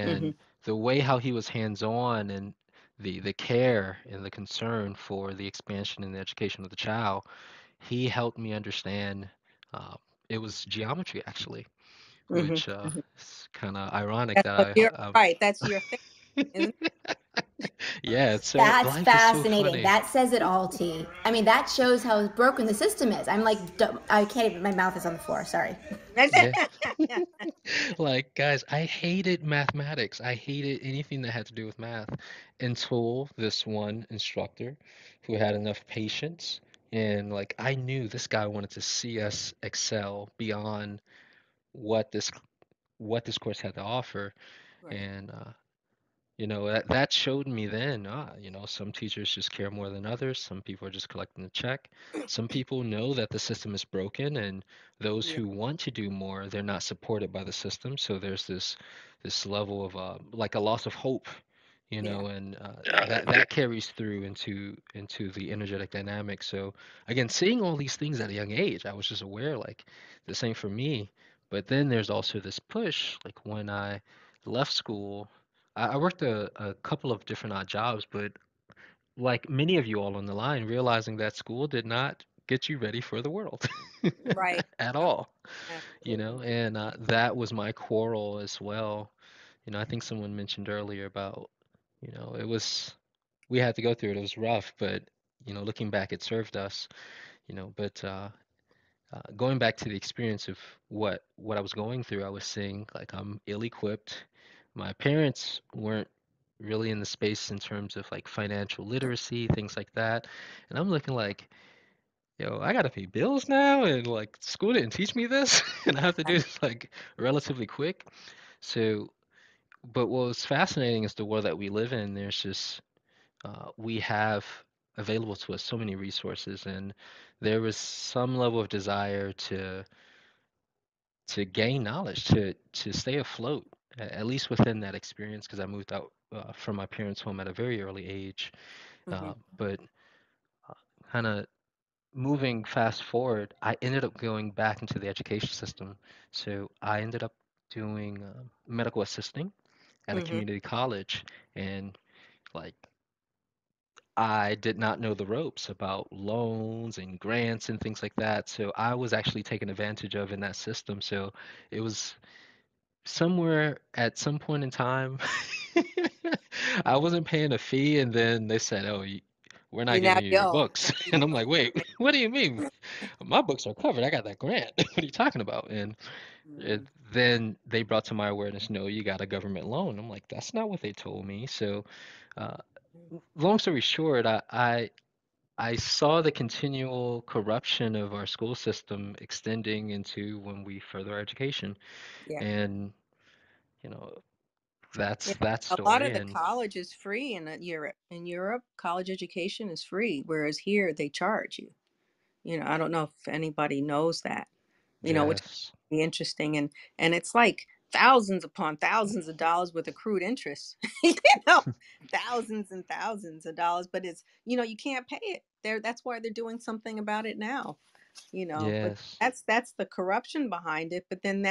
Hmm. and the way how he was hands-on and the care and the concern for the expansion and the education of the child, he helped me understand. Uh, it was geometry actually, Hmm. which is kind of ironic That's that what you're right. That's your thing, isn't yeah, it's so That's life is so fascinating. funny. That says it all, T. I mean, that shows how broken the system is. I'm like, I can't even, my mouth is on the floor. Sorry. Yeah. it? Like, guys, I hated mathematics. I hated anything that had to do with math until this one instructor who had enough patience. And like, I knew this guy wanted to see us excel beyond what this course had to offer. Right. And that showed me then, some teachers just care more than others. Some people are just collecting the check. Some people know that the system is broken, and those Yeah. who want to do more, they're not supported by the system. So there's this level of like a loss of hope, Yeah. and that carries through into the energetic dynamic. So again, seeing all these things at a young age, I was just aware like this ain't for me. But then there's also this push, like when I left school. I worked a couple of different odd jobs, but like many of you all on the line, realizing that school did not get you ready for the world Right. at all, Absolutely. and that was my quarrel as well. I think someone mentioned earlier about, it was, we had to go through it. It was rough, but, looking back, it served us, but going back to the experience of what I was going through, I was saying like I'm ill-equipped. My parents weren't really in the space in terms of like financial literacy, things like that. And I'm looking like, yo, I gotta pay bills now, and like school didn't teach me this, and I have to do this like relatively quick. So, but what was fascinating is the world that we live in. There's just we have available to us so many resources, and there was some level of desire to gain knowledge, to stay afloat, at least within that experience, because I moved out from my parents' home at a very early age. Hmm. But kind of moving fast forward, I ended up going back into the education system. So I ended up doing medical assisting at a Hmm. community college, and like I did not know the ropes about loans and grants and things like that. So I was actually taken advantage of in that system. So it was somewhere at some point in time, I wasn't paying a fee, and then they said, "Oh, we're not You now giving you your yo. books. And I'm like, wait, what do you mean? My books are covered. I got that grant. What are you talking about? And Mm, then they brought to my awareness, no, you got a government loan. I'm like, that's not what they told me. So, uh, long story short, I saw the continual corruption of our school system extending into when we further our education, yeah. and you know, Yeah. that's that A lot story. of the And college is free in Europe. In Europe, college education is free, whereas here they charge you. I don't know if anybody knows that. Which is yes, interesting, and it's like thousands upon thousands of dollars with accrued interest. you know, thousands and thousands of dollars, but it's you can't pay it. That's why they're doing something about it now. But yes, that's the corruption behind it. But then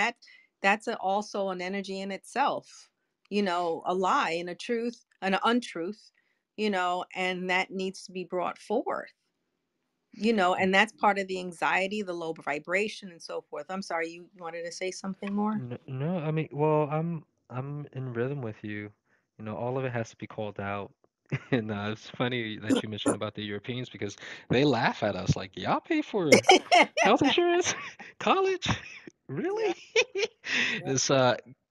that's also an energy in itself. A lie and a truth, an untruth. And that needs to be brought forth. And that's part of the anxiety, the low vibration, and so forth. I'm sorry, you wanted to say something more? no, no, I mean, well, I'm in rhythm with you. You know, all of it has to be called out. And it's funny that you mentioned about the Europeans because they laugh at us like, y'all pay for health insurance? College? Yeah, Really? yeah, It's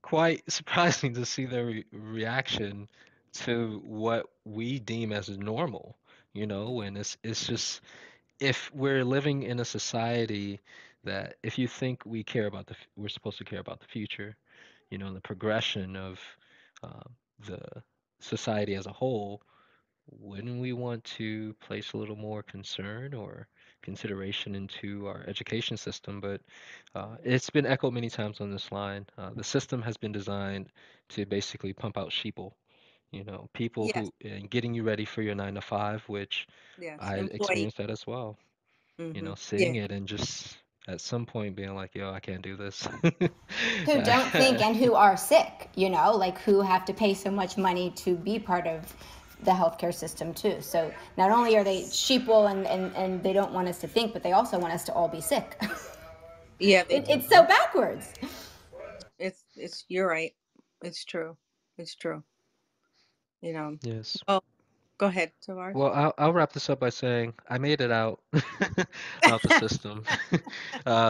quite surprising to see their reaction to what we deem as normal, you know, and it's just if we're living in a society that if you think we care about we're supposed to care about the future, you know, the progression of uh, the society as a whole, wouldn't we want to place a little more concern or consideration into our education system? But it's been echoed many times on this line. The system has been designed to basically pump out sheeple, you know, people yes, who, and getting you ready for your 9 to 5, which yes. I Employee. experienced that as well. You know, Yeah, seeing it and just at some point being like, yo, I can't do this. Who don't think and who are sick, like who have to pay so much money to be part of the healthcare system too. So not only are they sheeple and they don't want us to think, but they also want us to all be sick. yeah. They do. It's so backwards. It's. You're right. It's true. It's true. You know. Yes. Oh, go ahead, Tavares. Well, I'll wrap this up by saying I made it out out the system.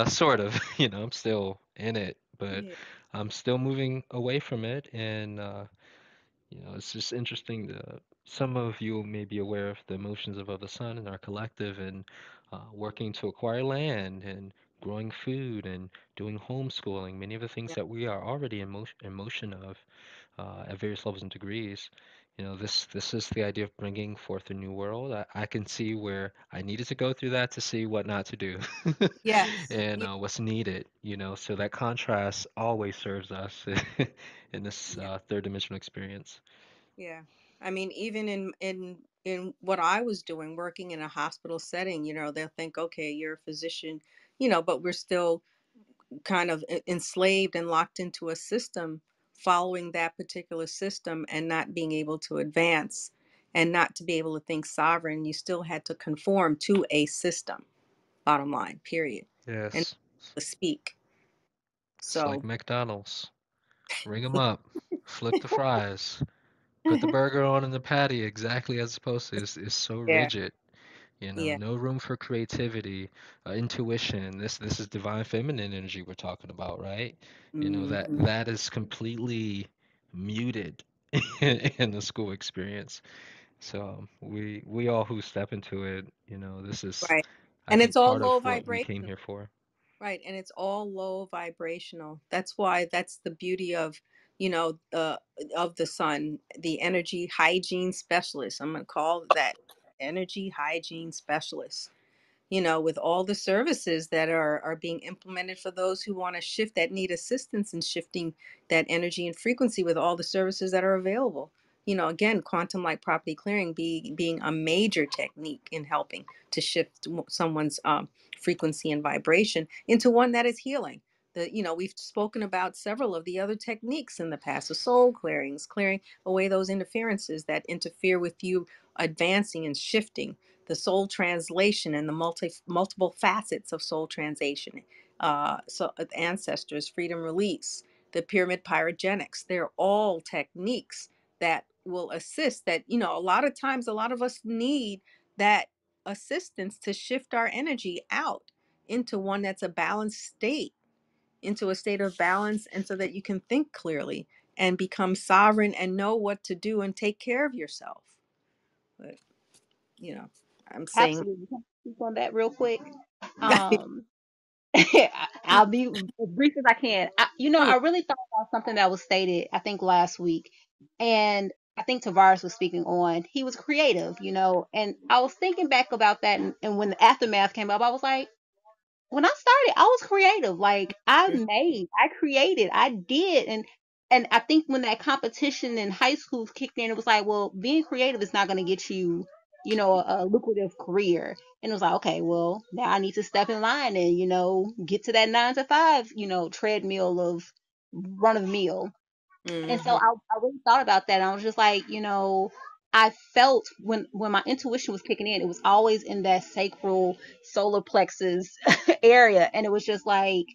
Sort of. You know, I'm still in it, but Yeah. I'm still moving away from it. And you know, it's just interesting. Some of you may be aware of the emotions of the sun and our collective, and working to acquire land and growing food and doing homeschooling. Many of the things Yeah. that we are already in motion of at various levels and degrees. You know, this is the idea of bringing forth a new world. I can see where I needed to go through that to see what not to do, Yes. and Yeah. what's needed. You know, so that contrast always serves us in this Yeah. third dimensional experience. Yeah. I mean, even in what I was doing, working in a hospital setting, they'll think, okay, you're a physician, but we're still kind of enslaved and locked into a system, following that particular system and not being able to advance and not to be able to think sovereign. You still had to conform to a system, bottom line, period, and Yes, to speak. it's So like McDonald's. Ring them up, flick the fries, put the burger on in the patty exactly as it's supposed to. It's so yeah, rigid. You know, yeah. no room for creativity, intuition. This is divine feminine energy we're talking about, right? You know, that Hmm. that is completely muted in the school experience. So we all who step into it, you know, this is, Right. I And think, it's all part of low what we came vibration. here for. Right, and it's all low vibrational. That's why that's the beauty of, of the sun, the energy hygiene specialist. I'm going to call that energy hygiene specialist. With all the services that are being implemented for those who want to shift, that need assistance in shifting that energy and frequency, with all the services that are available. Again, quantum light property clearing being a major technique in helping to shift someone's frequency and vibration into one that is healing. We've spoken about several of the other techniques in the past, the soul clearings, clearing away those interferences that interfere with you advancing and shifting, the soul translation and the multiple facets of soul translation. So ancestors, freedom release, the pyramid pyrogenics, they're all techniques that will assist, that a lot of times a lot of us need that assistance to shift our energy out into one that's a balanced state, into a state of balance, and so that you can think clearly and become sovereign and know what to do and take care of yourself. But, you know, I'm saying, Absolutely. Can I speak on that real quick? Um, I'll be as brief as I can. I really thought about something that was stated, I think last week, and I think Tavares was speaking on. He was creative, and I was thinking back about that, and when the aftermath came up, I was like, when I started, I was creative. Like I created, I did, and I think when that competition in high school kicked in, it was like, well, being creative is not going to get you, a lucrative career. And it was like, okay, well, now I need to step in line and get to that 9 to 5, treadmill of run of the mill. And so Mhm. I really thought about that. And I was just like, I felt when my intuition was kicking in, it was always in that sacral solar plexus area. And it was just like,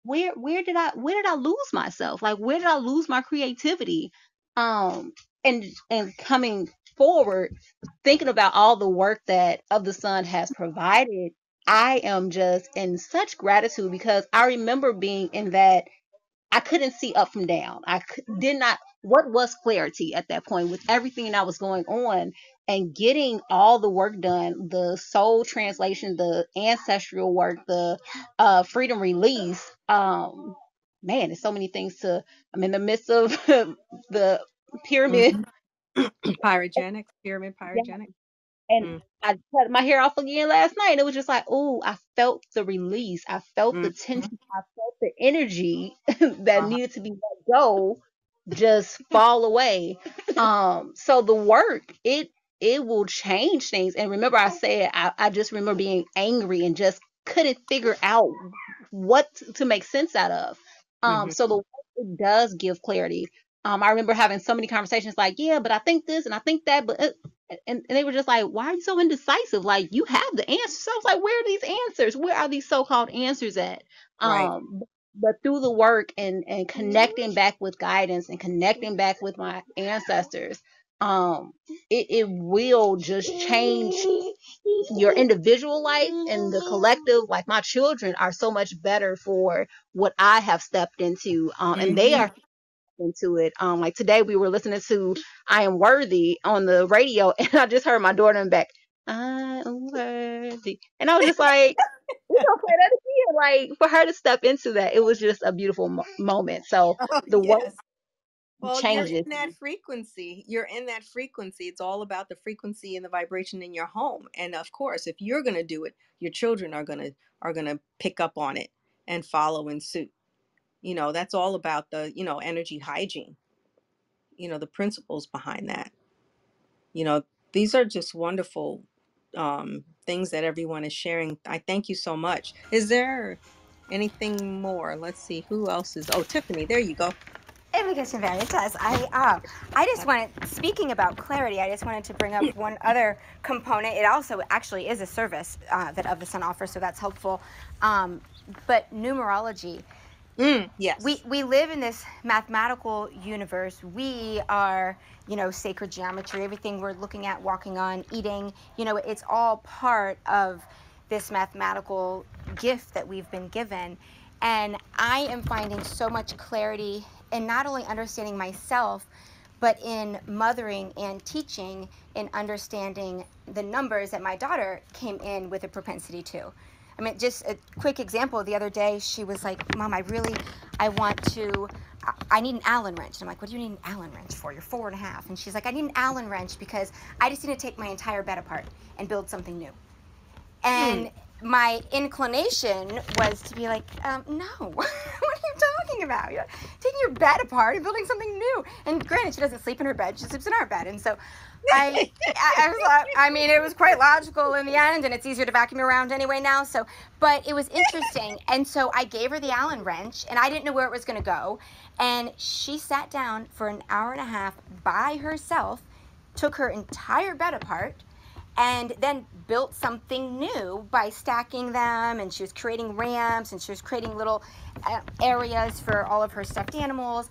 where did I lose myself? Like, where did I lose my creativity? Um, and coming forward, thinking about all the work that Of the Sun has provided, I am just in such gratitude because I remember being in that I couldn't see up from down. Did not. What was clarity at that point with everything that was going on and getting all the work done, the soul translation, the ancestral work, the freedom release. Man, there's so many things to. I'm in the midst of the pyramid. Mhm. Pyrogenics, pyramid Yeah, pyrogenic. and Mm. I cut my hair off again last night. And it was just like, oh, I felt the release. I felt the Mhm. tension. I felt the energy that Uh-huh. needed to be let go just fall away. So the work, it will change things. And remember, I said I just remember being angry and just couldn't figure out what to make sense out of. Mhm. So the work, it does give clarity. I remember having so many conversations like, yeah, but I think this and I think that, but and they were just like, why are you so indecisive? Like, you have the answers. So I was like, where are these answers? Where are these so-called answers at? Right. But through the work and connecting back with guidance and connecting back with my ancestors, um, it will just change your individual life and the collective. Like, my children are so much better for what I have stepped into, and they Mhm. are into it. Like today we were listening to I Am Worthy on the radio and I just heard my daughter in the back, I am worthy. And I was just like, we gonna play that again. Like, for her to step into that, it was just a beautiful moment. So Oh, the work yes. Well, you're changes. in that frequency. You're in that frequency. It's all about the frequency and the vibration in your home. And of course, if you're going to do it, your children are going to pick up on it and follow in suit. That's all about the, energy hygiene, the principles behind that. You know, these are just wonderful things that everyone is sharing. I thank you so much. Is there anything more? Let's see who else is. Oh, Tiffany, there you go. Invocation Veritas. I just wanted, speaking about clarity, I just wanted to bring up one other component. It also actually is a service that Of the Sun offers, so that's helpful. But numerology. Yes. We live in this mathematical universe. We are, sacred geometry, everything we're looking at, walking on, eating, it's all part of this mathematical gift that we've been given. And I am finding so much clarity in not only understanding myself, but in mothering and teaching, in understanding the numbers that my daughter came in with a propensity to. I mean, just a quick example. The other day, she was like, Mom, I need an Allen wrench. And I'm like, what do you need an Allen wrench for? You're 4.5. And she's like, I need an Allen wrench because I just need to take my entire bed apart and build something new. Mm. And my inclination was to be like, no, what are you talking about? You're taking your bed apart and building something new. And granted, she doesn't sleep in her bed, she sleeps in our bed. And so I mean, it was quite logical in the end, and it's easier to vacuum around anyway now. So, but it was interesting. And so I gave her the Allen wrench, and I didn't know where it was going to go. And she sat down for an hour and a half by herself, took her entire bed apart, and then built something new by stacking them. And she was creating ramps, and she was creating little areas for all of her stuffed animals.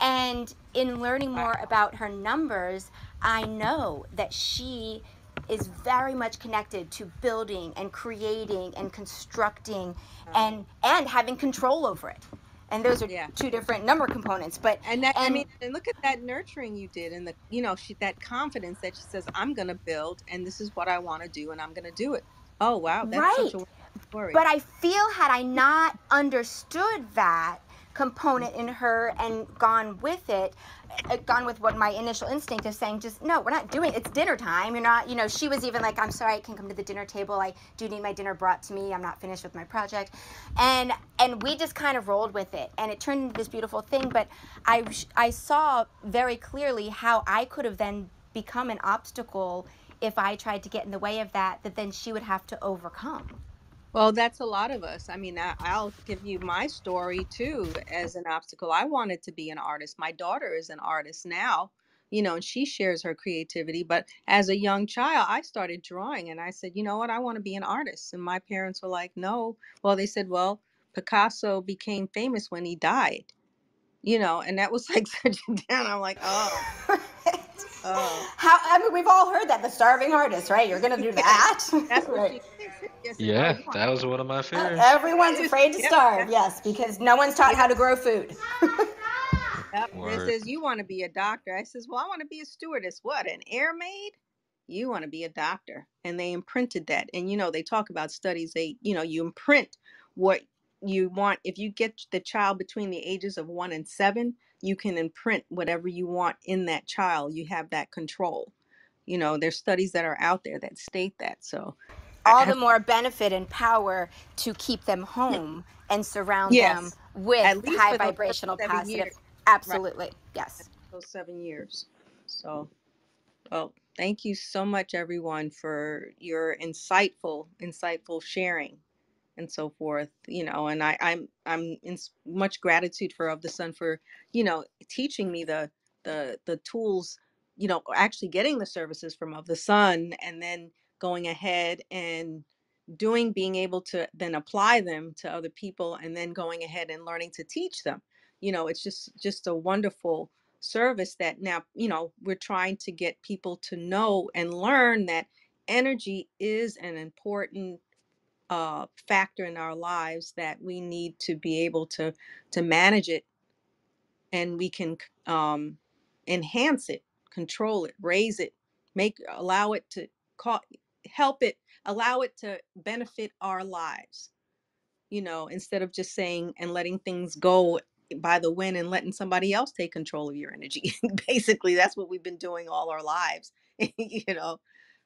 And in learning more about her numbers, I know that she is very much connected to building and creating and constructing and having control over it. And those are two different number components. But and that, I mean, and look at that nurturing you did, and the, you know, that confidence that she says, I'm going to build, and this is what I want to do, and I'm going to do it. Oh wow, that's such right. a wonderful story. But I feel had I not understood that component in her and gone with it, gone with what my initial instinct of saying, just no, we're not doing it. It's dinner time. You're not, you know, she was even like, I'm sorry, I can't come to the dinner table. I do need my dinner brought to me. I'm not finished with my project. And we just kind of rolled with it, and it turned into this beautiful thing. But I saw very clearly how I could have then become an obstacle if I tried to get in the way of that then she would have to overcome. Well, that's a lot of us. I mean, I'll give you my story too as an obstacle. I wanted to be an artist. My daughter is an artist now, you know, and she shares her creativity. But as a young child, I started drawing, and I said, you know what, I want to be an artist. And my parents were like, no. Well, they said, well, Picasso became famous when he died, you know, and that was like such a down. I'm like, oh, oh. How, I mean, we've all heard that, the starving artist, right? You're going to do that. That's what Right. she said. She said, oh, Yeah, you want that was one of my fears. Everyone's afraid to yep, starve, yes, because no one's taught yep. how to grow food. Yep. It Word. says, you want to be a doctor. I says, well, I want to be a stewardess. What, an air maid? You want to be a doctor. And they imprinted that. And, you know, they talk about studies. They, you know, you imprint what you want. If you get the child between the ages of 1 and 7, you can imprint whatever you want in that child. You have that control. You know, there's studies that are out there that state that. So, All the more benefit and power to keep them home and surround them yes, with at least high for those first vibrational 7 positive. years. Right. Absolutely, yes. Those 7 years. So, well, thank you so much, everyone, for your insightful sharing and so forth. You know, and I'm in much gratitude for Of the Sun for, you know, teaching me the tools, you know, actually getting the services from Of the Sun, and then going ahead and being able to then apply them to other people, and then going ahead and learning to teach them. You know, it's just a wonderful service that now, you know, we're trying to get people to know and learn that energy is an important factor in our lives, that we need to be able to manage it, and we can um, enhance it, control it, raise it, allow it to help it, allow it to benefit our lives, you know, instead of just saying and letting things go by the wind and letting somebody else take control of your energy. Basically, that's what we've been doing all our lives, you know.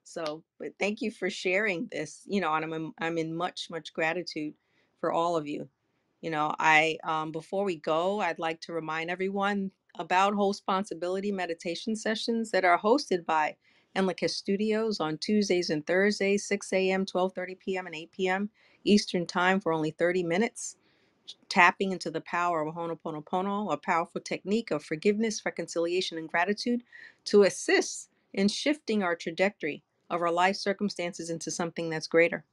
So, but thank you for sharing this, you know, and I'm in much gratitude for all of you. You know, I before we go, I'd like to remind everyone about Responsibility meditation sessions that are hosted by Enlica Studios on Tuesdays and Thursdays, 6 a.m., 12:30 p.m., and 8 p.m. Eastern Time, for only 30 minutes, tapping into the power of Ho'oponopono, a powerful technique of forgiveness, reconciliation, and gratitude to assist in shifting our trajectory of our life circumstances into something that's greater.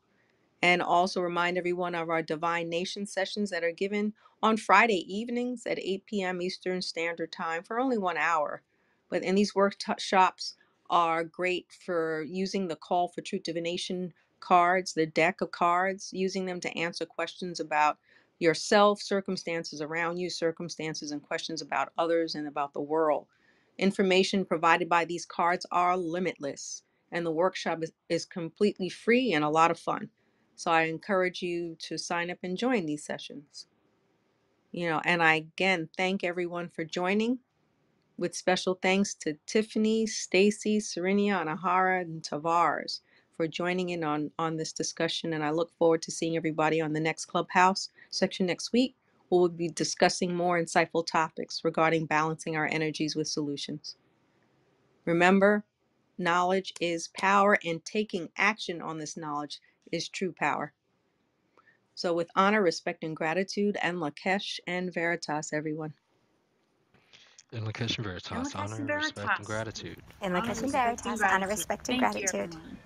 And also remind everyone of our Divine Nation sessions that are given on Friday evenings at 8 p.m. Eastern Standard Time for only 1 hour. But in these workshops are great for using the Call for Truth Divination cards, the deck of cards, using them to answer questions about yourself, circumstances around you, circumstances and questions about others and about the world. Information provided by these cards are limitless, and the workshop is completely free and a lot of fun. So I encourage you to sign up and join these sessions. You know, and I again thank everyone for joining, with special thanks to Tiffany, Stacy, Serenia, Anahara, and Tavares for joining in on this discussion. And I look forward to seeing everybody on the next Clubhouse section next week, where we'll be discussing more insightful topics regarding balancing our energies with solutions. Remember, knowledge is power, and taking action on this knowledge is true power. So with honor, respect, and gratitude, and Lakesh and Veritas, everyone. In Lakesh and Veritas, Invocation honor, respect, and Veritas. gratitude. And like Honor, Hashim respect, and Veritas, honor, gratitude. respect, and Thank you, gratitude. everyone.